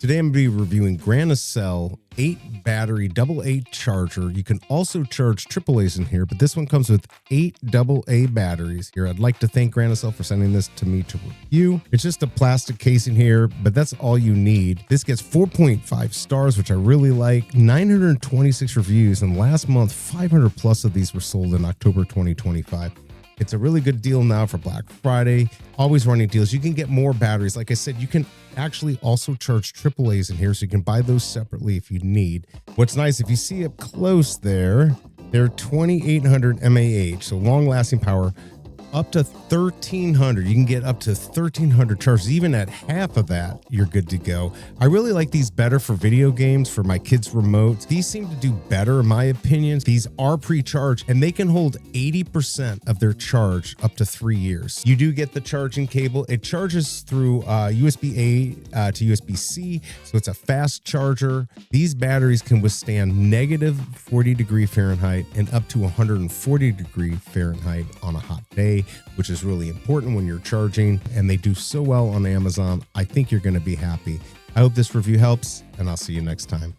Today I'm going to be reviewing Granicell 8 battery AA charger. You can also charge AAAs in here, but this one comes with 8 AA batteries here. I'd like to thank Granicell for sending this to me to review. It's just a plastic casing here, but that's all you need. This gets 4.5 stars, which I really like. 926 reviews, and last month 500 plus of these were sold in October 2025. It's a really good deal now for Black Friday. Always running deals. You can get more batteries. Like I said, you can actually also charge AAAs in here, so you can buy those separately if you need. What's nice, if you see up close there, they're 2800 mAh, so long-lasting power, up to 1300. You can get up to 1300 charges. Even at half of that, you're good to go. I really like these better for video games, for my kids' remotes. These seem to do better in my opinion. These are pre-charged and they can hold 80% of their charge up to 3 years. You do get the charging cable. It charges through USB-A to USB-C, so it's a fast charger. These batteries can withstand negative 40 degree Fahrenheit and up to 140 degree Fahrenheit on a hot day, which is really important when you're charging, and they do so well on Amazon. I think you're going to be happy. I hope this review helps, and I'll see you next time.